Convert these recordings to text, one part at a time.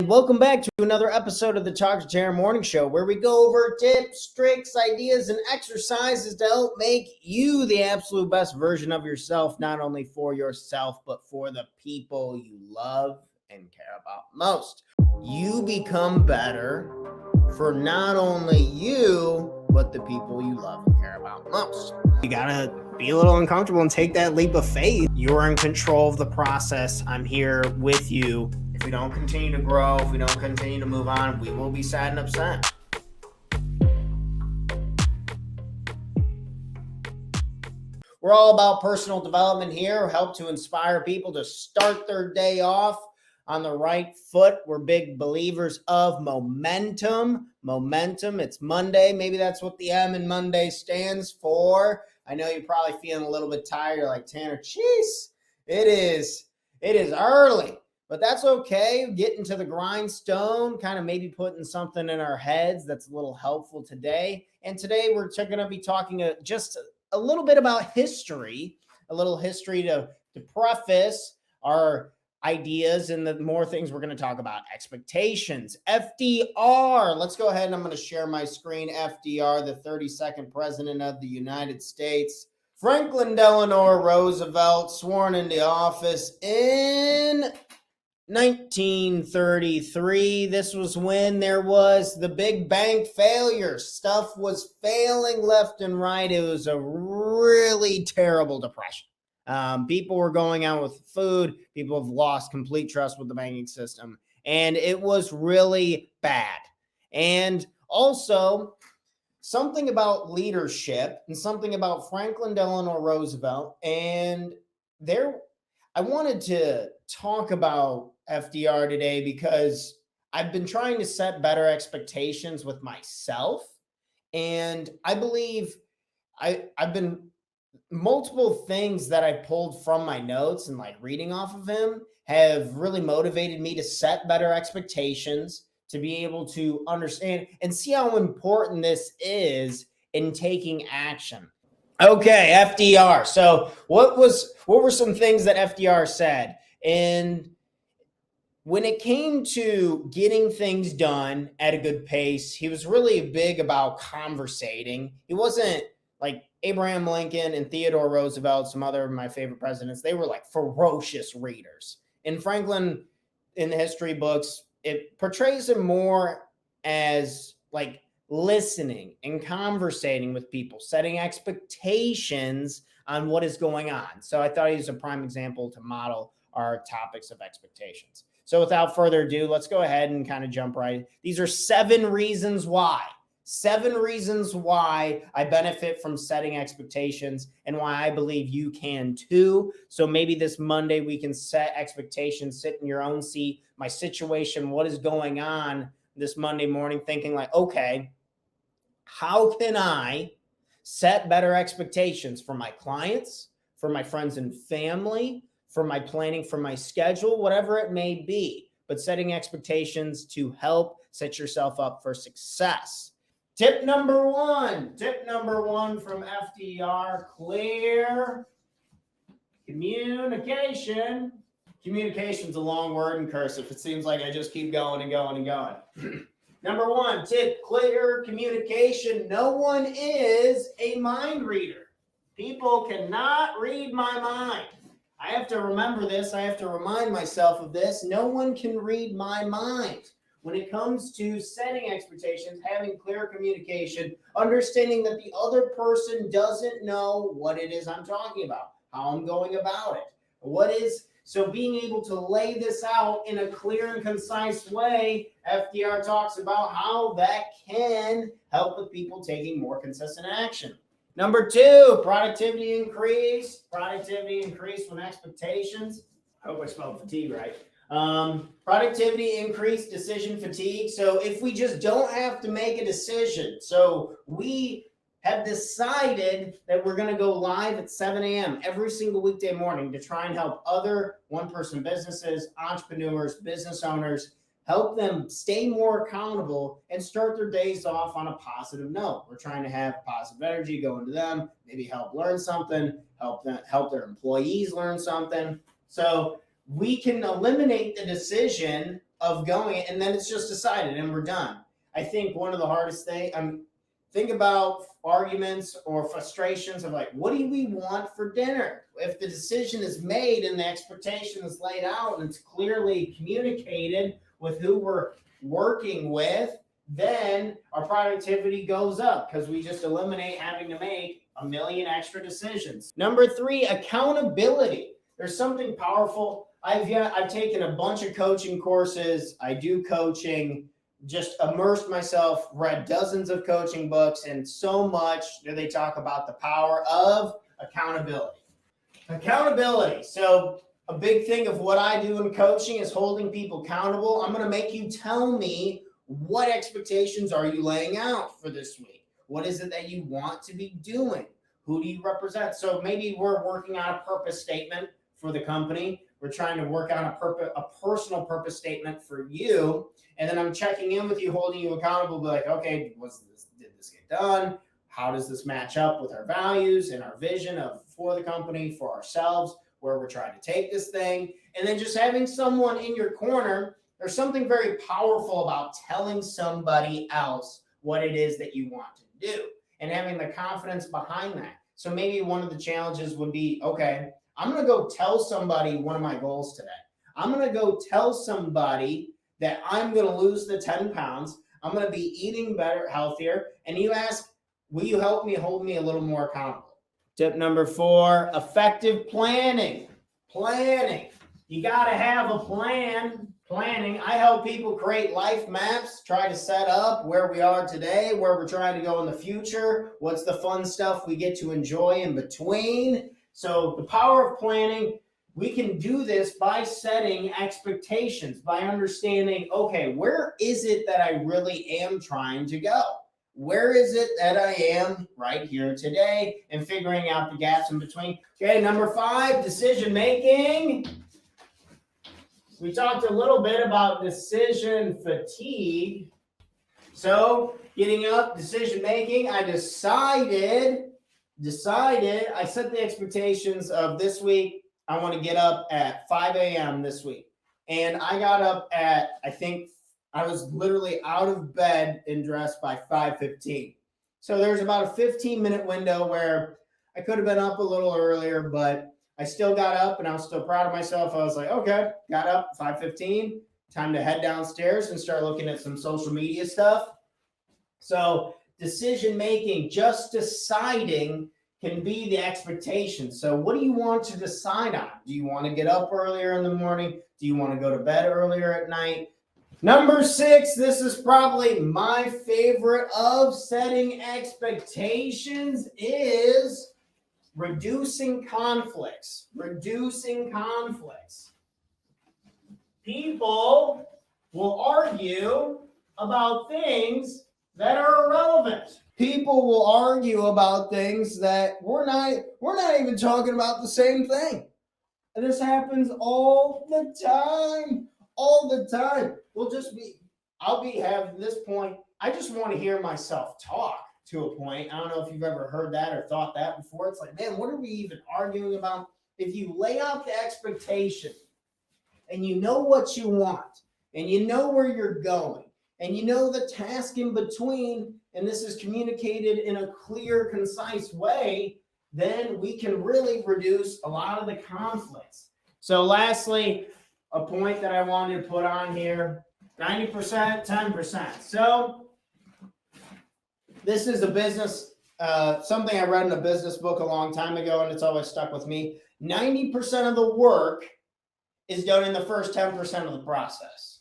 welcome back to another episode of the Talk to Terror Morning Show, where we go over tips, tricks, ideas, and exercises to help make you the absolute best version of yourself, not only for yourself, but for the people you love and care about most. You become better for not only you, but the people you love and care about most. You gotta be a little uncomfortable and take that leap of faith. You're in control of the process. I'm here with you. If we don't continue to grow, if we don't continue to move on, we will be sad and upset. We're all about personal development here, help to inspire people to start their day off on the right foot. We're big believers of momentum. Momentum, it's Monday. Maybe that's what the M in Monday stands for. I know you're probably feeling a little bit tired. You're like, Tanner, jeez, it is early. But that's okay. Getting to the grindstone, kind of maybe putting something in our heads that's a little helpful today. And today we're going to be talking just a little bit about history, a little history to preface our ideas and the more things we're going to talk about. Expectations. FDR. Let's go ahead and I'm going to share my screen. FDR, the 32nd president of the United States. Franklin Delano Roosevelt, sworn into office in 1933. This was when there was the big bank failure. Stuff was failing left and right. It was a really terrible depression. People were going out with food. People have lost complete trust with the banking system. And it was really bad. And also, something about leadership and something about Franklin Delano Roosevelt. And I wanted to talk about FDR today because I've been trying to set better expectations with myself. And I believe I've been multiple things that I pulled from my notes and like reading off of him have really motivated me to set better expectations, to be able to understand and see how important this is in taking action. Okay, FDR. So what were some things that FDR said? And when it came to getting things done at a good pace, he was really big about conversating. He wasn't like Abraham Lincoln and Theodore Roosevelt, some other of my favorite presidents. They were like ferocious readers. And Franklin, in the history books, it portrays him more as like listening and conversating with people, setting expectations on what is going on. So I thought he was a prime example to model our topics of expectations. So without further ado, let's go ahead and kind of jump right. These are 7 reasons why. 7 reasons why I benefit from setting expectations and why I believe you can too. So maybe this Monday we can set expectations, sit in your own seat, my situation, what is going on this Monday morning, thinking like, okay, how can I set better expectations for my clients, for my friends and family, for my planning, for my schedule, whatever it may be, but setting expectations to help set yourself up for success. Tip number one from FDR, clear communication. Communication's a long word in cursive. It seems like I just keep going and going and going. Number 1, tip, clear communication. No one is a mind reader. People cannot read my mind. I have to remember this. I have to remind myself of this. No one can read my mind. When it comes to setting expectations, having clear communication, understanding that the other person doesn't know what it is I'm talking about, how I'm going about it. So being able to lay this out in a clear and concise way, FDR talks about how that can help with people taking more consistent action. Number 2, productivity increase. Productivity increase when expectations. I hope I spelled fatigue right. Productivity increase, decision fatigue. So if we just don't have to make a decision, so we have decided that we're going to go live at 7 a.m. every single weekday morning to try and help other one-person businesses, entrepreneurs, business owners, help them stay more accountable and start their days off on a positive note. We're trying to have positive energy go into them, maybe help learn something, help their employees learn something. So we can eliminate the decision of going, and then it's just decided and we're done. I think one of the hardest things, think about arguments or frustrations of like, what do we want for dinner? If the decision is made and the expectation is laid out and it's clearly communicated with who we're working with, then our productivity goes up because we just eliminate having to make a million extra decisions. Number 3, accountability. There's something powerful. I've taken a bunch of coaching courses. I do coaching, just immersed myself, read dozens of coaching books, and so much do they talk about the power of accountability. Accountability. So a big thing of what I do in coaching is holding people accountable. I'm going to make you tell me, what expectations are you laying out for this week? What is it that you want to be doing? Who do you represent? So maybe we're working on a purpose statement for the company. We're trying to work on a personal purpose statement for you. And then I'm checking in with you, holding you accountable, be like, okay, did this get done? How does this match up with our values and our vision for the company, for ourselves, where we're trying to take this thing? And then just having someone in your corner. There's something very powerful about telling somebody else what it is that you want to do and having the confidence behind that. So maybe one of the challenges would be, okay, I'm going to go tell somebody one of my goals today. I'm going to go tell somebody that I'm going to lose the 10 pounds. I'm going to be eating better, healthier. And you ask, will you help me hold me a little more accountable? Tip number 4, effective planning. Planning. You got to have a plan. Planning. I help people create life maps, try to set up where we are today, where we're trying to go in the future, what's the fun stuff we get to enjoy in between. So the power of planning, we can do this by setting expectations, by understanding, okay, where is it that I really am trying to go? Where is it that I am right here today? And figuring out the gaps in between. Okay, number 5, decision making. We talked a little bit about decision fatigue. So getting up, decision making, I decided, I set the expectations of this week. I want to get up at 5 a.m. this week. And I got up at, I think I was literally out of bed and dressed by 5:15. So there's about a 15-minute window where I could have been up a little earlier, but I still got up and I was still proud of myself. I was like, okay, got up 5:15, time to head downstairs and start looking at some social media stuff. So decision making, just deciding, can be the expectation. So what do you want to decide on? Do you want to get up earlier in the morning? Do you want to go to bed earlier at night? Number 6, this is probably my favorite of setting expectations, is reducing conflicts. Reducing conflicts. People will argue about things that are irrelevant. People will argue about things that we're not even talking about the same thing. And this happens all the time. All the time. I'll be having this point. I just want to hear myself talk to a point. I don't know if you've ever heard that or thought that before. It's like, man, what are we even arguing about? If you lay out the expectation and you know what you want and you know where you're going and you know the task in between, and this is communicated in a clear, concise way, then we can really reduce a lot of the conflicts. So lastly, a point that I wanted to put on here, 90%, 10%. So this is a business, something I read in a business book a long time ago, and it's always stuck with me. 90% of the work is done in the first 10% of the process.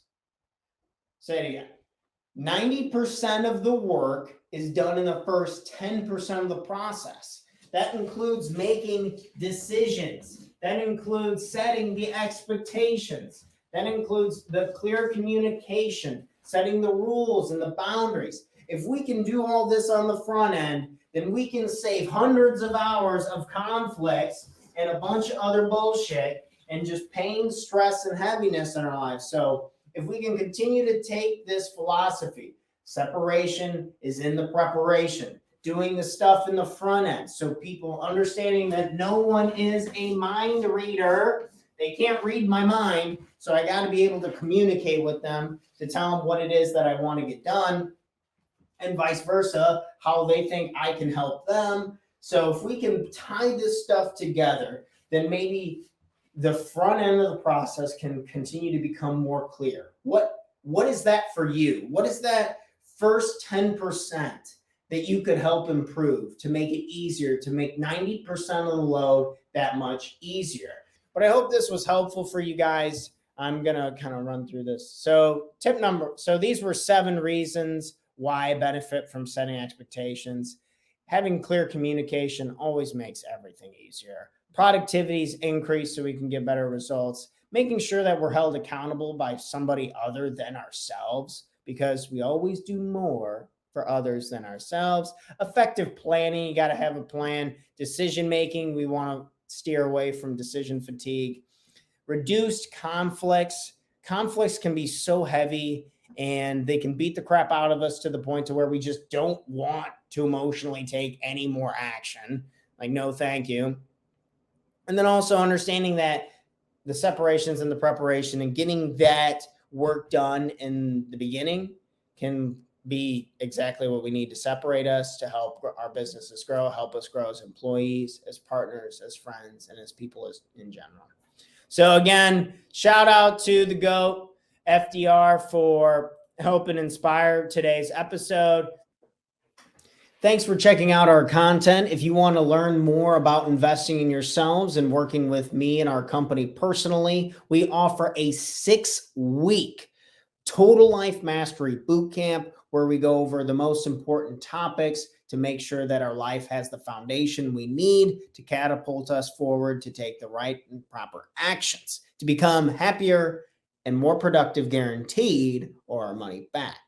Say it again. 90% of the work is done in the first 10% of the process. That includes making decisions. That includes setting the expectations. That includes the clear communication, setting the rules and the boundaries. If we can do all this on the front end, then we can save hundreds of hours of conflicts and a bunch of other bullshit and just pain, stress, and heaviness in our lives. So if we can continue to take this philosophy, separation is in the preparation, doing the stuff in the front end, so people understanding that no one is a mind reader, They can't read my mind, so I got to be able to communicate with them to tell them what it is that I want to get done, and vice versa, how they think I can help them. So if we can tie this stuff together, then maybe the front end of the process can continue to become more clear. What is that for you? What is that first 10% that you could help improve to make it easier, to make 90% of the load that much easier? But I hope this was helpful for you guys. I'm going to kind of run through this. So these were 7 reasons why I benefit from setting expectations. Having clear communication always makes everything easier. Productivity's increased so we can get better results. Making sure that we're held accountable by somebody other than ourselves, because we always do more for others than ourselves. Effective planning, you got to have a plan. Decision making, we want to steer away from decision fatigue. Reduced conflicts. Conflicts can be so heavy and they can beat the crap out of us to the point to where we just don't want to emotionally take any more action. Like, no, thank you. And then also understanding that the separations and the preparation and getting that work done in the beginning can be exactly what we need to separate us, to help our businesses grow, help us grow as employees, as partners, as friends, and as people in general. So again, shout out to the GOAT, FDR, for helping inspire today's episode. Thanks for checking out our content. If you want to learn more about investing in yourselves and working with me and our company personally, we offer a 6-week Total Life Mastery Bootcamp where we go over the most important topics to make sure that our life has the foundation we need to catapult us forward, to take the right and proper actions, to become happier and more productive, guaranteed, or our money back.